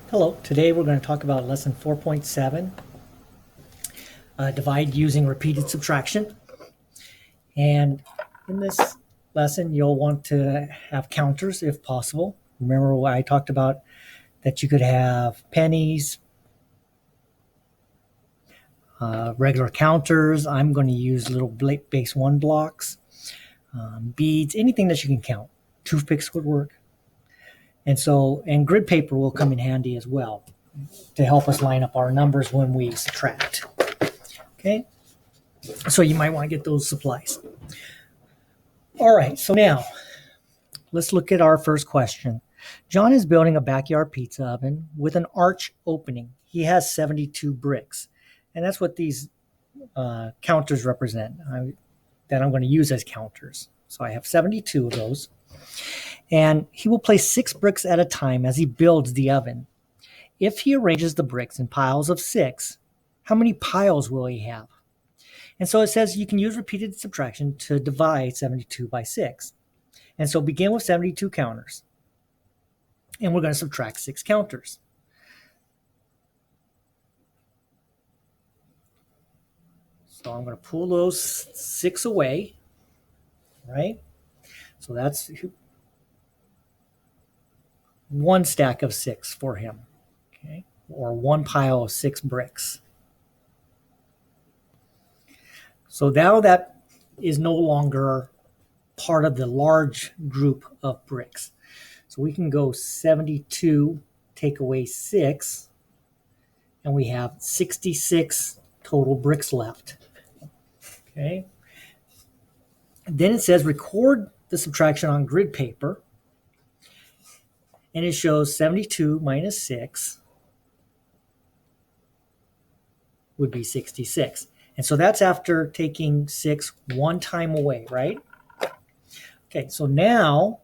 Hello, today we're going to talk about lesson 4.7, divide using repeated subtraction. And in this lesson, you'll want to have counters if possible. Remember what I talked about, that you could have pennies, regular counters. I'm going to use little base 1 blocks, beads, anything that you can count. Toothpicks would work. And grid paper will come in handy as well to help us line up our numbers when we subtract. Okay, so you might want to get those supplies. All right, so now let's look at our first question. John is building a backyard pizza oven with an arch opening. He has 72 bricks, and that's what these counters represent, that I'm going to use as counters. So I have 72 of those. And he will place 6 bricks at a time as he builds the oven. If he arranges the bricks in piles of 6, how many piles will he have? And so it says you can use repeated subtraction to divide 72 by 6. And so begin with 72 counters. And we're going to subtract 6 counters. So I'm going to pull those 6 away, right? So that's one stack of 6 for him, okay? Or one pile of 6 bricks. So now that is no longer part of the large group of bricks. So we can go 72, take away 6, and we have 66 total bricks left. Okay. Then it says record the subtraction on grid paper. And it shows 72 minus 6 would be 66. And so that's after taking 6 one time away, right? Okay, so now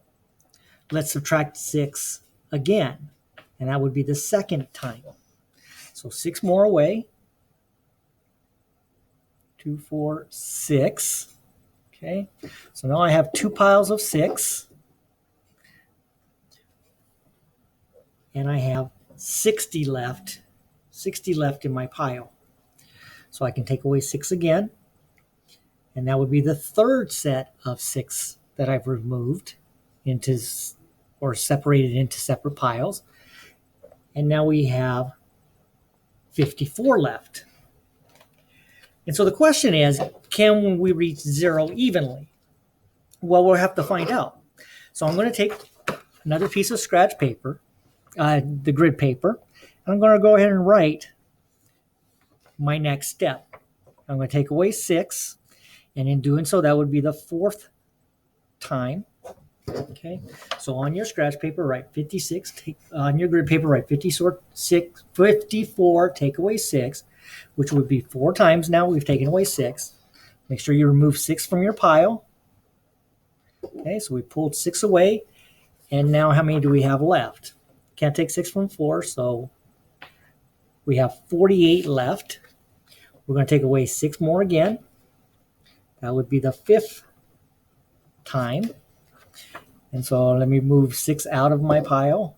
let's subtract 6 again. And that would be the second time. So 6 more away. 2, 4, 6. Okay, so now I have 2 piles of 6. And I have 60 left in my pile. So I can take away 6 again. And that would be the third set of 6 that I've removed into or separated into separate piles. And now we have 54 left. And so the question is, can we reach 0 evenly? Well, we'll have to find out. So I'm going to take another piece of scratch paper, the grid paper, and I'm going to go ahead and write my next step. I'm going to take away 6, and in doing so, that would be the 4th time. Okay, so on your scratch paper, write 56. On your grid paper, write 54, take away 6, which would be 4 times now we've taken away 6. Make sure you remove 6 from your pile. Okay, so we pulled 6 away, and now how many do we have left? Can't take 6 from 4, so we have 48 left. We're going to take away 6 more again. That would be the 5th time. And so let me move 6 out of my pile.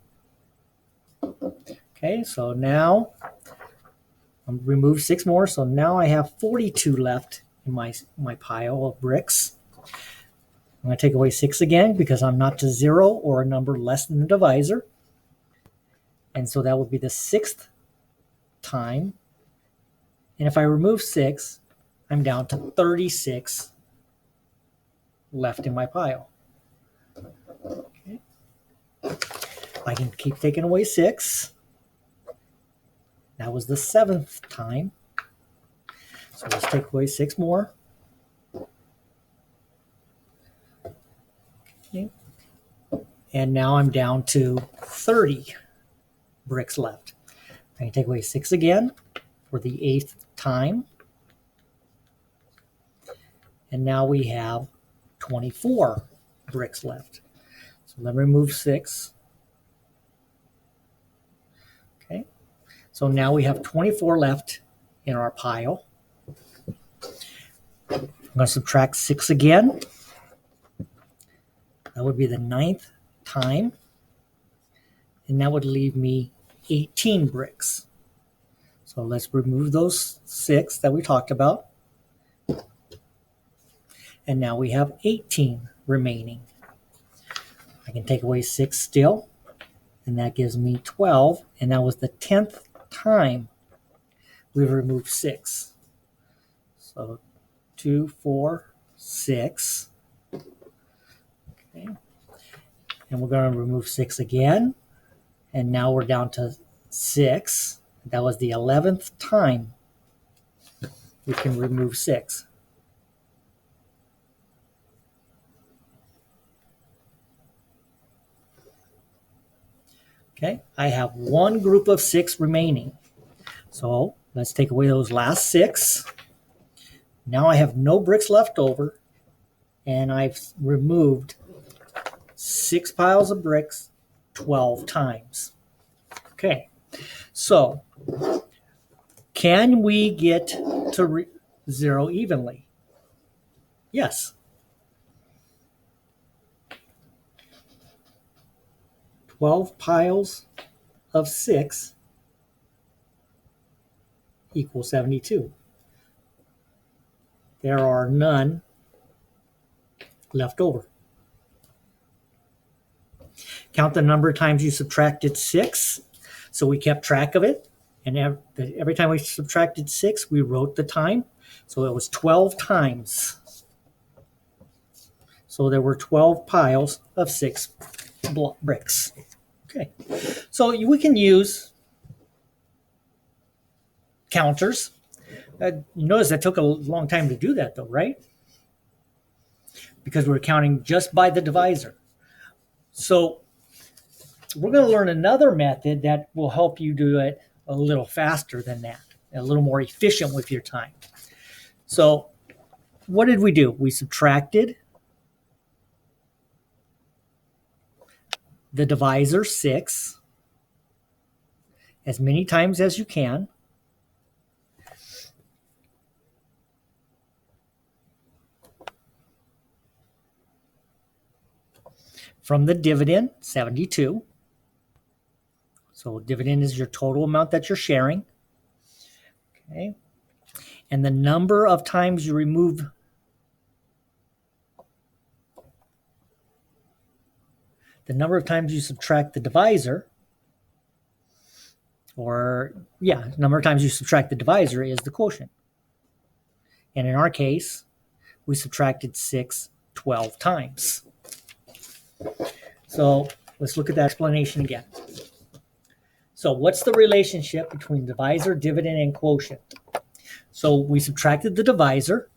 Okay, so now I'll remove 6 more. So now I have 42 left in my pile of bricks. I'm going to take away 6 again because I'm not to 0 or a number less than the divisor. And so that would be the 6th time. And if I remove 6, I'm down to 36 left in my pile. Okay. I can keep taking away 6. That was the 7th time. So let's take away 6 more. Okay. And now I'm down to 30 bricks left. I can take away 6 again for the 8th time. And now we have 24 bricks left. So let me remove 6. Okay. So now we have 24 left in our pile. I'm going to subtract 6 again. That would be the 9th time. And that would leave me 18 bricks. So let's remove those 6 that we talked about. And now we have 18 remaining. I can take away 6 still, and that gives me 12. And that was the 10th time we've removed 6. So 2, 4, 6. Okay. And we're going to remove 6 again. And now we're down to 6. That was the 11th time we can remove 6. Okay, I have one group of 6 remaining. So let's take away those last 6. Now I have no bricks left over, and I've removed 6 piles of bricks 12 times. Okay, so can we get to 0 evenly? Yes. 12 piles of 6 equals 72. There are none left over. Count the number of times you subtracted 6. So we kept track of it. And every time we subtracted 6, we wrote the time. So it was 12 times. So there were 12 piles of 6 bricks. Okay. So we can use counters. You notice that took a long time to do that, though, right? Because we're counting just by the divisor. So we're going to learn another method that will help you do it a little faster than that, a little more efficient with your time. So what did we do? We subtracted the divisor 6 as many times as you can. From the dividend, 72. So dividend is your total amount that you're sharing. Okay. And the number of times you remove number of times you subtract the divisor, number of times you subtract the divisor is the quotient. And in our case, we subtracted 6 12 times. So let's look at that explanation again. So what's the relationship between divisor, dividend, and quotient? So we subtracted the divisor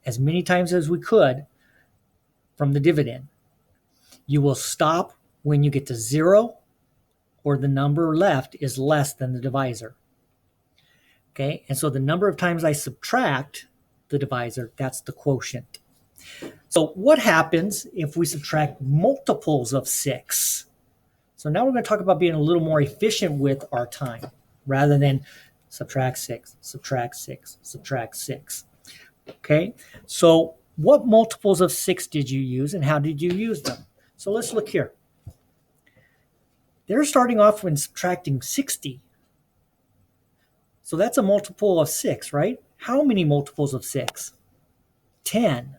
as many times as we could from the dividend. You will stop when you get to 0 or the number left is less than the divisor. Okay, and so the number of times I subtract the divisor, that's the quotient. So what happens if we subtract multiples of 6? So now we're going to talk about being a little more efficient with our time rather than subtract 6, subtract 6, subtract 6. Okay, so what multiples of 6 did you use and how did you use them? So let's look here. They're starting off when subtracting 60. So that's a multiple of 6, right? How many multiples of 6? 10.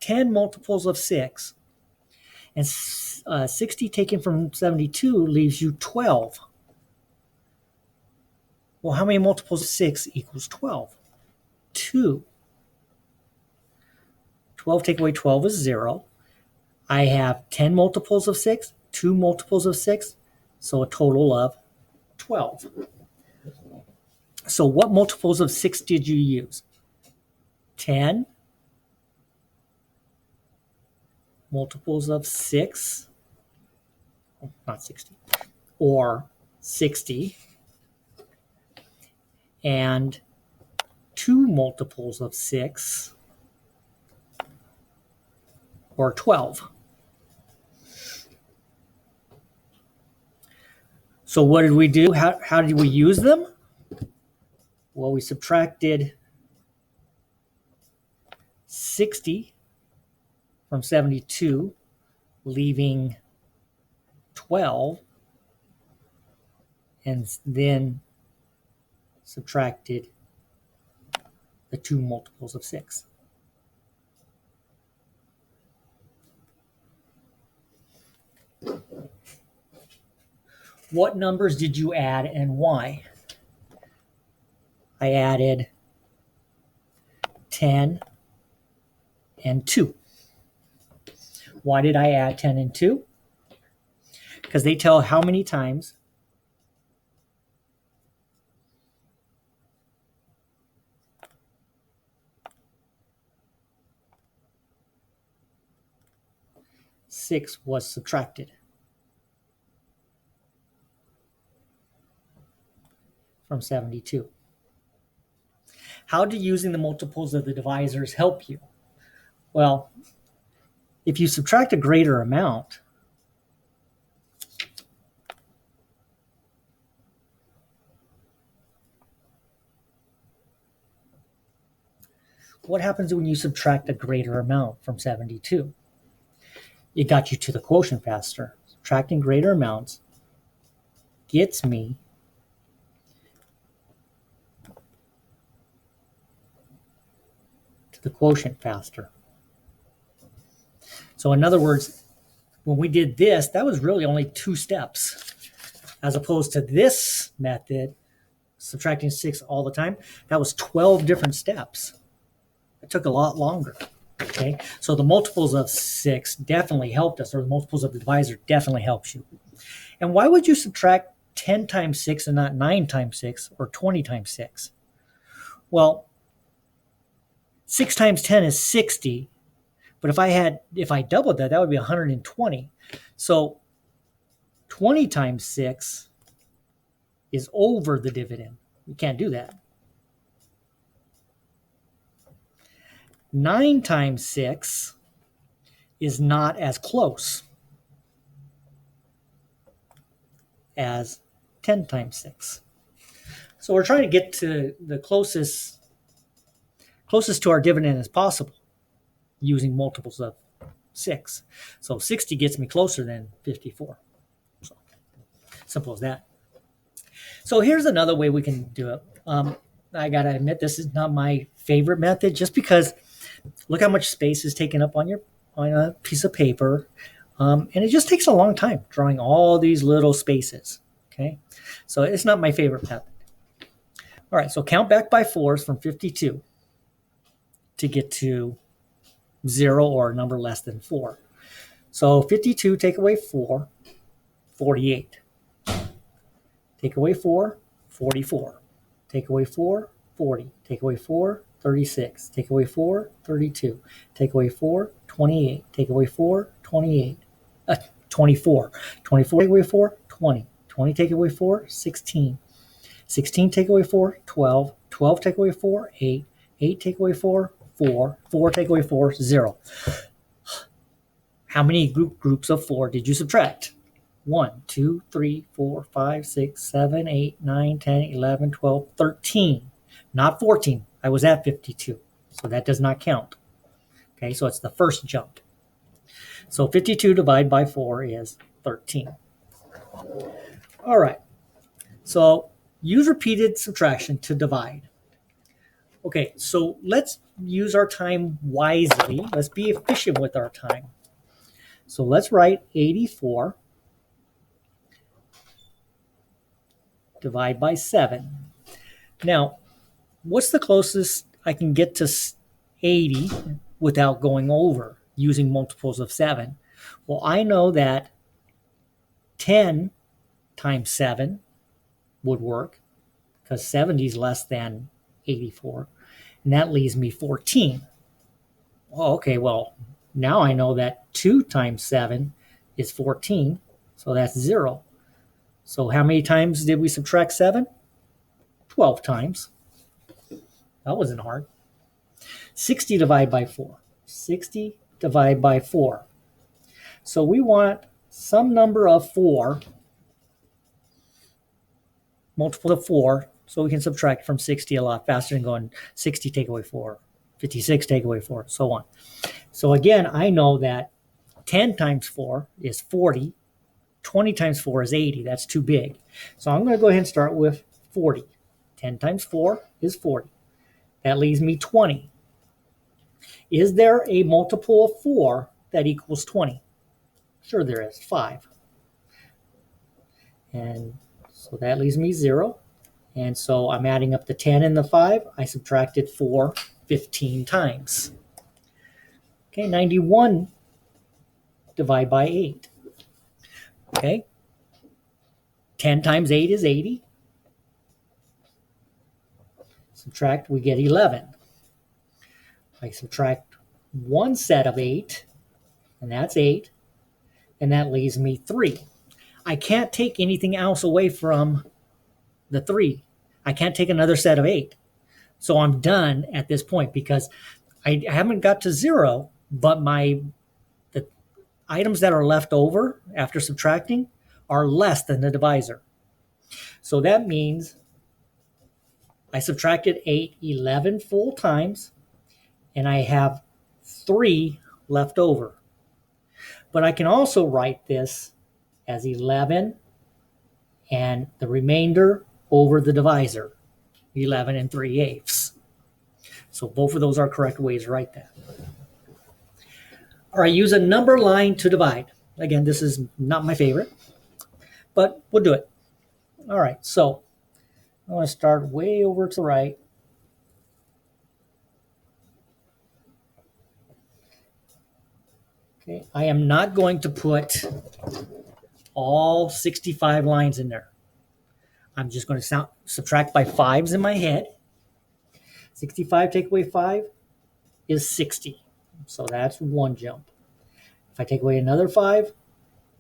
10 multiples of 6. And 60 taken from 72 leaves you 12. Well, how many multiples of 6 equals 12? 2. 12 take away 12 is 0. I have 10 multiples of 6, 2 multiples of 6, so a total of 12. So what multiples of 6 did you use? 10 multiples of 6, not 60, or 60, and 2 multiples of 6, or 12. So what did we do? How did we use them? Well, we subtracted 60 from 72, leaving 12. and then subtracted the two multiples of 6. What numbers did you add and why? I added 10 and 2. Why did I add 10 and 2? Because they tell how many times six was subtracted from 72. How do using the multiples of the divisors help you? Well, if you subtract a greater amount, what happens when you subtract a greater amount from 72? It got you to the quotient faster. Subtracting greater amounts gets me to the quotient faster. So in other words, when we did this, that was really only 2 steps. As opposed to this method, subtracting 6 all the time, that was 12 different steps. It took a lot longer. Okay, so the multiples of 6 definitely helped us, or the multiples of the divisor definitely helps you. And why would you subtract 10 times 6 and not 9 times 6 or 20 times 6? Well, 6 times 10 is 60, but if I doubled that, that would be 120. So 20 times 6 is over the dividend. You can't do that. 9 times 6 is not as close as 10 times 6. So we're trying to get to the closest to our dividend as possible using multiples of 6. So 60 gets me closer than 54. So simple as that. So here's another way we can do it. I got to admit, this is not my favorite method just because look how much space is taken up on a piece of paper. And it just takes a long time drawing all these little spaces. Okay, so it's not my favorite method. All right, so count back by 4s from 52 to get to 0 or a number less than 4. So 52 take away 4, 48. Take away 4, 44. Take away 4, 40. Take away 4, 36. Take away 4, 32. Take away 4, 28. Take away 4, 28. 24. 24 take away 4, 20. 20 take away 4, 16. 16 take away 4, 12. 12 take away 4, 8. 8 take away 4, 4. 4 take away 4, 0. How many groups of 4 did you subtract? 1, 2, 3, 4, 5, 6, 7, 8, 9, 10, 11, 12, 13. Not 14. I was at 52, so that does not count. Okay, so it's the first jump. So 52 divided by 4 is 13. All right, so use repeated subtraction to divide. Okay, so let's use our time wisely. Let's be efficient with our time. So let's write 84 divide by 7. Now, what's the closest I can get to 80 without going over using multiples of 7? Well, I know that 10 times 7 would work because 70 is less than 84. And that leaves me 14. Oh, okay, well, now I know that 2 times 7 is 14, so that's 0. So how many times did we subtract 7? 12 times. That wasn't hard. 60 divided by 4. 60 divided by 4. So we want some number of 4, multiple of 4, so we can subtract from 60 a lot faster than going 60 take away 4, 56 take away 4, so on. So again, I know that 10 times 4 is 40, 20 times 4 is 80. That's too big. So I'm going to go ahead and start with 40. 10 times 4 is 40. That leaves me 20. Is there a multiple of 4 that equals 20? Sure there is, 5. And so that leaves me 0. And so I'm adding up the 10 and the 5. I subtracted 4 15 times. Okay, 91 divide by 8. Okay, 10 times 8 is 80. Subtract, we get 11. I subtract one set of 8, and that's 8, and that leaves me 3. I can't take anything else away from the 3. I can't take another set of 8. So I'm done at this point because I haven't got to 0, but the items that are left over after subtracting are less than the divisor. So that means I subtracted 8 11 full times, and I have 3 left over. But I can also write this as 11 and the remainder over the divisor, 11 and 3/8. So both of those are correct ways to write that. All right, use a number line to divide. Again, this is not my favorite, but we'll do it. All right, so I'm going to start way over to the right. Okay, I am not going to put all 65 lines in there. I'm just going to subtract by 5s in my head. 65 take away 5 is 60. So that's one jump. If I take away another 5,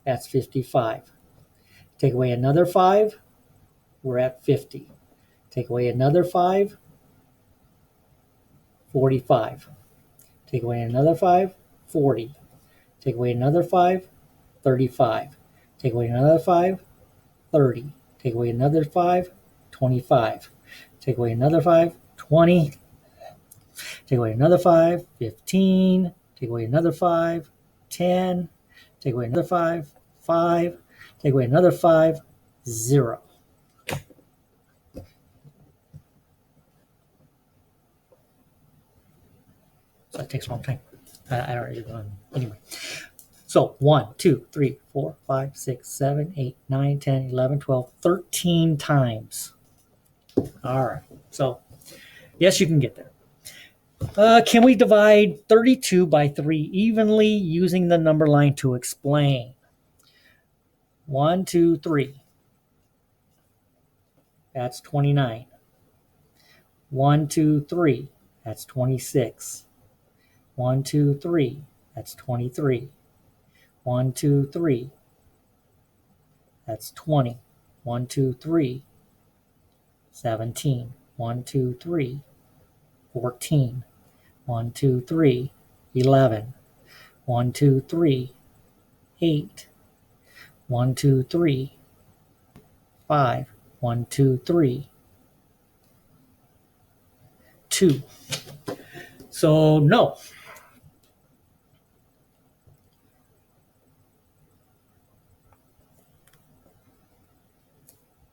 that's 55. Take away another 5, we're at 50. Take away another 5, 45. Take away another 5, 40. Take away another 5, 35. Take away another 5, 30. Take away another 5, 25. Take away another 5, 20. Take away another 5, 15. Take away another 5, 10. Take away another 5, 5. Take away another 5, 0. So that takes a long time. I don't really know. Anyway. So 1, 2, 3, 4, 5, 6, 7, 8, 9, 10, 11, 12, 13 times. All right. So yes, you can get there. Can we divide 32 by 3 evenly using the number line to explain? 1, 2, 3. That's 29. 1, 2, 3. That's 26. 1, 2, 3. That's 23. 1, 2, 3. That's 20. 1, 2, 3. 17. 1, 2, 3. 14. 1, 2, 3. 11. 1, 2, 3. 8. 1, 2, 3. 5. 1, 2, 3. 2. So no.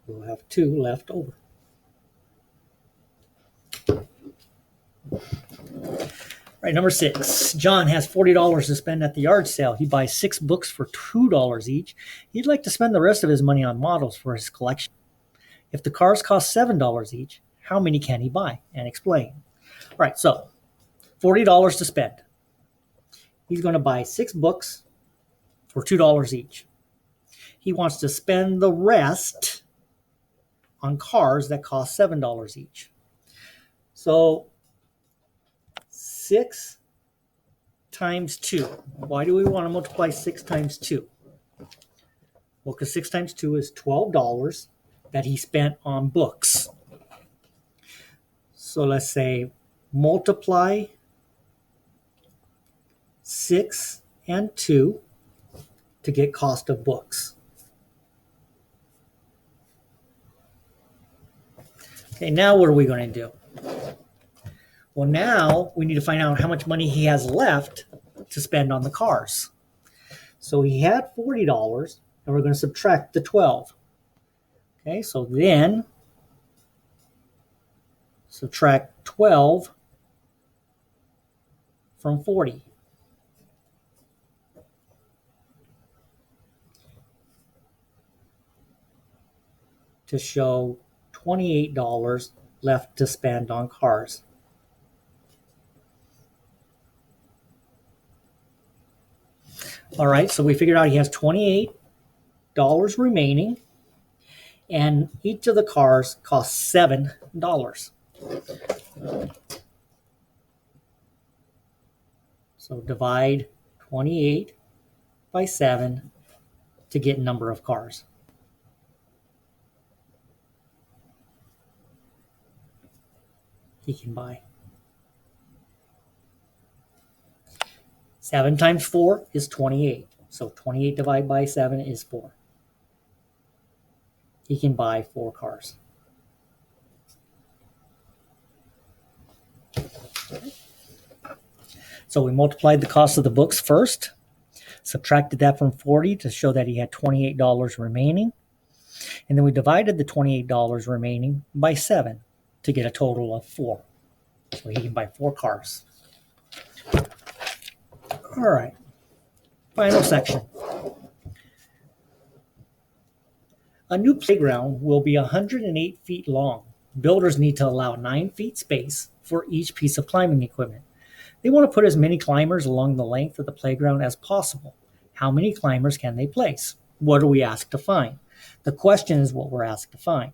We'll have 2 left over. All right, number 6. John has $40 to spend at the yard sale. He buys 6 books for $2 each. He'd like to spend the rest of his money on models for his collection. If the cars cost $7 each, how many can he buy? And explain. All right, so $40 to spend. He's going to buy 6 books for $2 each. He wants to spend the rest on cars that cost $7 each. So 6 times 2. Why do we want to multiply 6 times 2? Well, because 6 times 2 is $12 that he spent on books. So let's say multiply 6 and 2 to get cost of books. Okay, now what are we going to do? Well, now we need to find out how much money he has left to spend on the cars. So he had $40. and we're going to subtract the 12. Okay, so then subtract 12 from 40. To show $28 left to spend on cars. All right, so we figured out he has $28 remaining, and each of the cars costs $7. So divide 28 by 7 to get number of cars. He can buy. 7 times 4 is 28. So 28 divided by 7 is 4. He can buy 4 cars. So we multiplied the cost of the books first, subtracted that from 40 to show that he had $28 remaining, and then we divided the $28 remaining by 7 to get a total of 4. So he can buy 4 cars. All right, final section. A new playground will be 108 feet long. Builders need to allow 9 feet space for each piece of climbing equipment. They want to put as many climbers along the length of the playground as possible. How many climbers can they place? What are we asked to find? The question is what we're asked to find.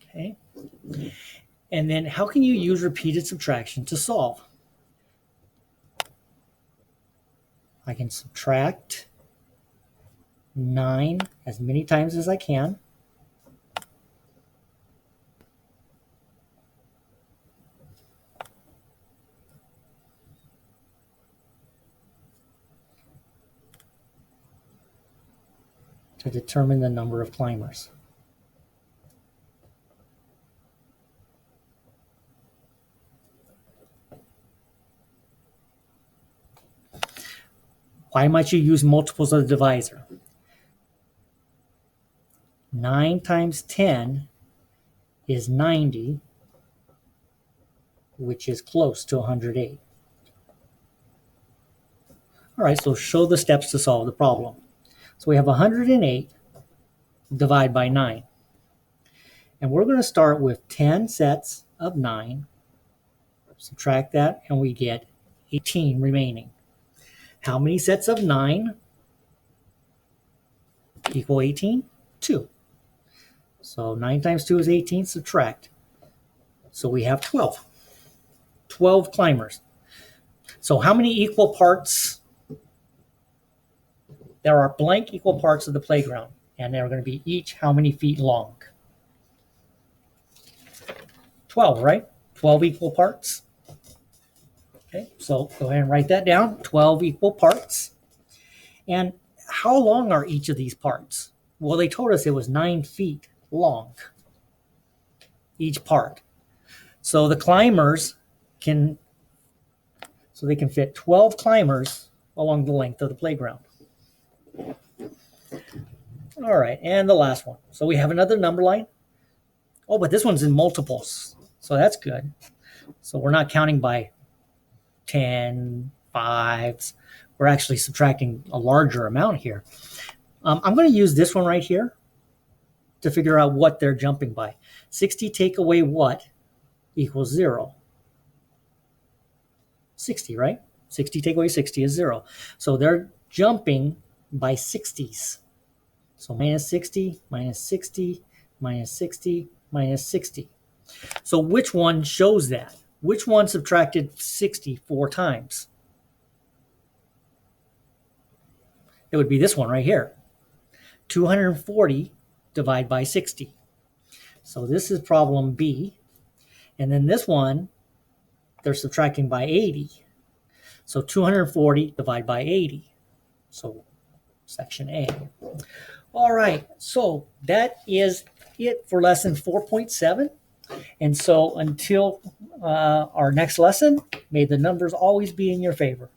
Okay. And then how can you use repeated subtraction to solve? I can subtract 9 as many times as I can. To determine the number of climbers. Why might you use multiples of the divisor? 9 times 10 is 90, which is close to 108. All right, so show the steps to solve the problem. So we have 108 divided by 9. And we're going to start with 10 sets of 9. Subtract that, and we get 18 remaining. How many sets of 9 equal 18? 2. So 9 times 2 is 18, subtract. So we have 12. 12 climbers. So how many equal parts? There are blank equal parts of the playground, and they're going to be each how many feet long? 12, right? 12 equal parts. Okay, so go ahead and write that down, 12 equal parts. And how long are each of these parts? Well, they told us it was 9 feet long, each part. So the climbers can fit 12 climbers along the length of the playground. All right, and the last one. So we have another number line. Oh, but this one's in multiples, so that's good. So we're not counting by 10, 5s. We're actually subtracting a larger amount here. I'm going to use this one right here to figure out what they're jumping by. 60 take away what equals 0? 60, right? 60 take away 60 is 0. So they're jumping by 60s. So minus 60, minus 60, minus 60, minus 60. So which one shows that? Which one subtracted 60 4 times? It would be this one right here. 240 divided by 60. So this is problem B. And then this one, they're subtracting by 80. So 240 divided by 80. So section A. All right, so that is it for lesson 4.7. And so until our next lesson, may the numbers always be in your favor.